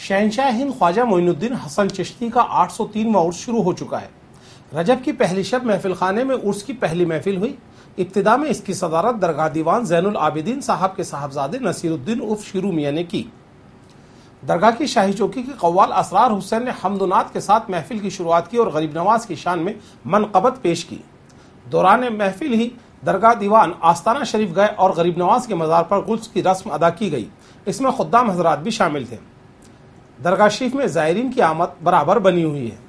शहंशाह हिंद ख्वाजा मोइनुद्दीन हसन चिश्ती का 803वां उर्स शुरू हो चुका है। रजब की पहली शब महफिल खाने में उर्स की पहली महफिल हुई। इब्तिदा में इसकी सदारत दरगाह दीवान ज़ैनुल आबिदीन साहब के साहबजादे नसीरुद्दीन उर्फ शिरू मियां ने की। दरगाह की शाही चौकी के कव्वाल असरार हुसैन ने हम्दुनात के साथ महफिल की शुरुआत की और गरीब नवाज की शान में मनक़बत पेश की। दौरान महफिल ही दरगाह दीवान आस्ताना शरीफ गए और गरीब नवाज के मज़ार पर गुल्स की रस्म अदा की गई। इसमें खुद्दाम हजरात भी शामिल थे। दरगाह शरीफ में ज़ायरीन की आमद बराबर बनी हुई है।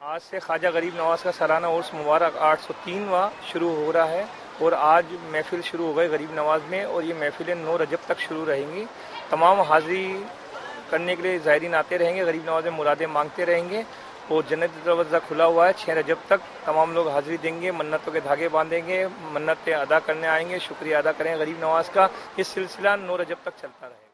आज से ख्वाजा गरीब नवाज का सालाना उर्स मुबारक 803वां शुरू हो रहा है और आज महफिल शुरू हो गई गरीब नवाज में और ये महफिलें 9 रजब तक शुरू रहेंगी। तमाम हाज़िरी करने के लिए ज़ायरीन आते रहेंगे, गरीब नवाज में मुरादें मांगते रहेंगे और जन्नती दरवाज़ा खुला हुआ है। 6 रजब तक तमाम लोग हाज़िरी देंगे, मन्नतों के धागे बांधेंगे, मन्नतें अदा करने आएंगे, शुक्रिया अदा करेंगे गरीब नवाज का। ये सिलसिला 9 रजब तक चलता रहेगा।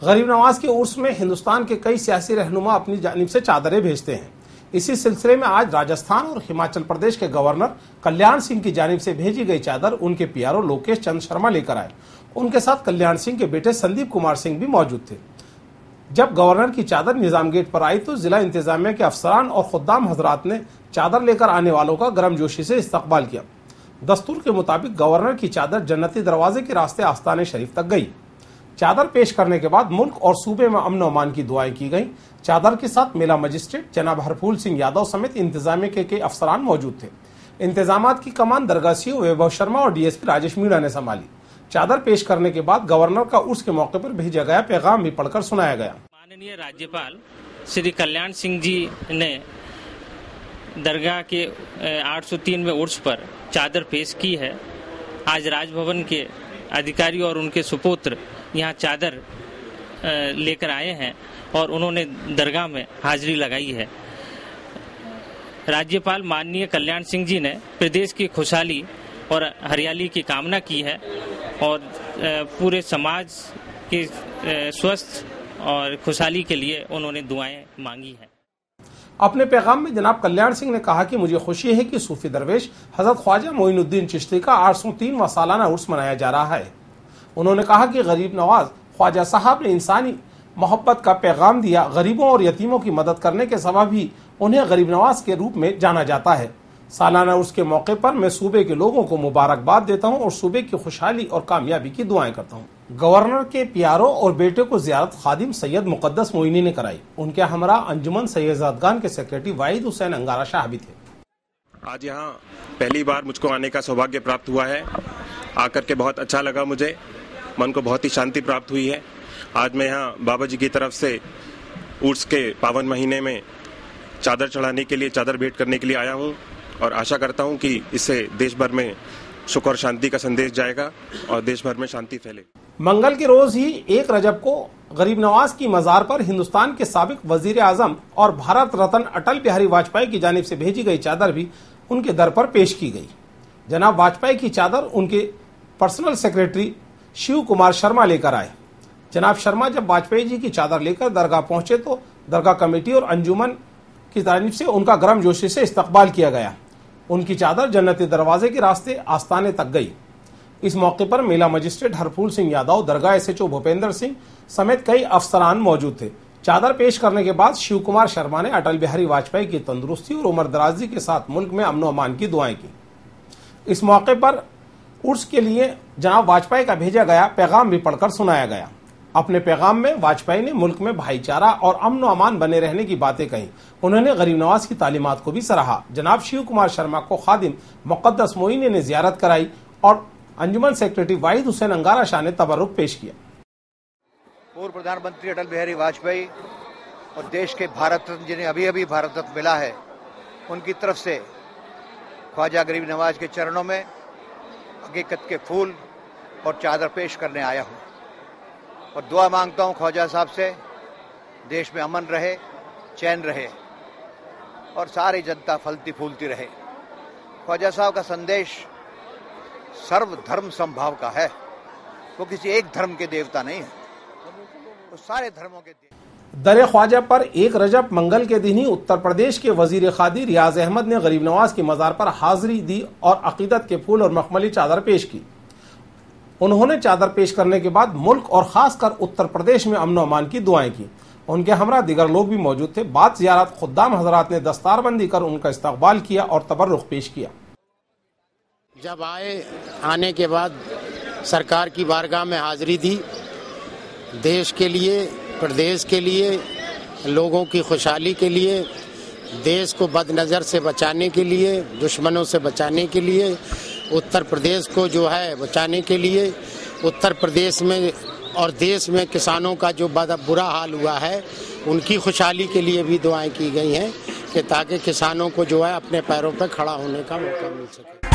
गरीब नवाज के उर्स में हिंदुस्तान के कई सियासी रहनुमा अपनी जानिब से चादरें भेजते हैं। इसी सिलसिले में आज राजस्थान और हिमाचल प्रदेश के गवर्नर कल्याण सिंह की जानिब से भेजी गई चादर उनके पीआरओ लोकेश चंद शर्मा लेकर आए। उनके साथ कल्याण सिंह के बेटे संदीप कुमार सिंह भी मौजूद थे। जब गवर्नर की चादर निजाम गेट पर आई तो जिला इंतजामिया के अफसरान और खुद्दाम हजरात ने चादर लेकर आने वालों का गर्मजोशी से इस्तकबाल किया। दस्तूर के मुताबिक गवर्नर की चादर जन्नती दरवाजे के रास्ते आस्ताने शरीफ तक गई। चादर पेश करने के बाद मुल्क और सूबे में अमन अमान की दुआएं की गईं। चादर के साथ मेला मजिस्ट्रेट जनाब हरफूल सिंह यादव समेत इंतजामिया के अफसरान मौजूद थे। इंतजामात की कमान दरगाह सीओ वैभव शर्मा और डीएसपी राजेश मीणा ने संभाली। चादर पेश करने के बाद गवर्नर का उर्स के मौके पर भेजा गया पैगाम भी पढ़कर सुनाया गया। माननीय राज्यपाल श्री कल्याण सिंह जी ने दरगाह के 803वें उर्स पर चादर पेश की है। आज राजभवन के अधिकारी और उनके सुपुत्र यहाँ चादर लेकर आए हैं और उन्होंने दरगाह में हाजिरी लगाई है। राज्यपाल माननीय कल्याण सिंह जी ने प्रदेश की खुशहाली और हरियाली की कामना की है और पूरे समाज की स्वस्थ और खुशहाली के लिए उन्होंने दुआएं मांगी हैं। अपने पैगाम में जनाब कल्याण सिंह ने कहा कि मुझे खुशी है कि सूफी दरवेश हजरत ख्वाजा मोइनुद्दीन चिश्ती का 803वां सालाना उर्स मनाया जा रहा है। उन्होंने कहा कि गरीब नवाज ख्वाजा साहब ने इंसानी मोहब्बत का पैगाम दिया। गरीबों और यतीमों की मदद करने के सबब ही उन्हें गरीब नवाज के रूप में जाना जाता है। सालाना उर्स के मौके पर मैं सूबे के लोगों को मुबारकबाद देता हूं और सूबे की खुशहाली और कामयाबी की दुआएं करता हूं। गवर्नर के प्यारों और बेटे को जियारत खादिम सैयद मुकद्दस मोइनी ने कराई। उनके हमरा अंजुमन सैयदादगान के सेक्रेटरी वाहिद हुसैन अंगारा शाह भी थे। आज यहाँ पहली बार मुझको आने का सौभाग्य प्राप्त हुआ है आकर के बहुत अच्छा लगा, मुझे मन को बहुत ही शांति प्राप्त हुई है। आज मैं यहाँ बाबा जी की तरफ से उर्स के पावन महीने में चादर चढ़ाने के लिए, चादर भेंट करने के लिए आया हूँ और आशा करता हूँ कि इससे देश भर में सुख और शांति का संदेश जाएगा और देश भर में शांति फैले। मंगल के रोज ही 1 रजब को गरीब नवाज की मजार पर हिंदुस्तान के साबिक वजीर आजम और भारत रत्न अटल बिहारी वाजपेयी की जानिब से भेजी गई चादर भी उनके दर पर पेश की गई। जनाब वाजपेयी की चादर उनके पर्सनल सेक्रेटरी शिव कुमार शर्मा लेकर आए। जनाब शर्मा जब वाजपेयी जी की चादर लेकर दरगाह पहुंचे तो दरगाह कमेटी और अंजुमन की जानिब से उनका गर्मजोशी से इस्तकबाल किया गया। उनकी चादर जन्नती दरवाजे के रास्ते आस्थाने तक गई। इस मौके पर मेला मजिस्ट्रेट हरफूल सिंह यादव, दरगाह एसएचओ भूपेंद्र सिंह समेत कई अफसरान मौजूद थे। चादर पेश करने के बाद शिव कुमार शर्मा ने अटल बिहारी वाजपेयी की तंदुरुस्ती और उम्र दराजी के साथ मुल्क में अमन अमान की दुआएं की। इस मौके पर उर्स के लिए जनाब वाजपेयी का भेजा गया पैगाम भी पढ़कर सुनाया गया। अपने पैगाम में वाजपेयी ने मुल्क में भाईचारा और अमन व अमान बने रहने की बातें कही। उन्होंने गरीब नवाज की तालीमात को भी सराहा। जनाब शिव कुमार शर्मा को खादिम मुक़द्दस मोइन ने जियारत कराई और अंजुमन सेक्रेटरी वाहिद हुसैन अंगारा शाह ने तबर्रुक पेश किया। पूर्व प्रधानमंत्री अटल बिहारी वाजपेयी और देश के भारत रत्न जिन्हें अभी अभी भारत रत्न मिला है, उनकी तरफ से ख्वाजा गरीब नवाज के चरणों में हकीकत के फूल और चादर पेश करने आया हूँ और दुआ मांगता हूँ ख्वाजा साहब से, देश में अमन रहे, चैन रहे और सारी जनता फलती फूलती रहे। ख्वाजा साहब का संदेश सर्व धर्म समभाव का है। वो किसी एक धर्म के देवता नहीं है, वो सारे धर्मों के दर ख्वाजा पर 1 रजब मंगल के दिन ही उत्तर प्रदेश के वजीर खादी रियाज अहमद ने गरीब नवाज की मजार पर हाजिरी दी और अकीदत के फूल और मखमली चादर पेश की। उन्होंने चादर पेश करने के बाद मुल्क और खासकर उत्तर प्रदेश में अमन अमान की दुआएं की। उनके हमरा दिगर लोग भी मौजूद थे। बाद ज़ियारत खुद्दाम हजरात ने दस्तारबंदी कर उनका इस्तकबाल किया और तबर्रुक पेश किया। जब आने के बाद सरकार की बारगाह में हाजिरी दी, देश के लिए, प्रदेश के लिए, लोगों की खुशहाली के लिए, देश को बदनज़र से बचाने के लिए, दुश्मनों से बचाने के लिए, उत्तर प्रदेश को जो है बचाने के लिए, उत्तर प्रदेश में और देश में किसानों का जो बुरा हाल हुआ है उनकी खुशहाली के लिए भी दुआएं की गई हैं कि ताकि किसानों को जो है अपने पैरों पर खड़ा होने का मौका मिल सके।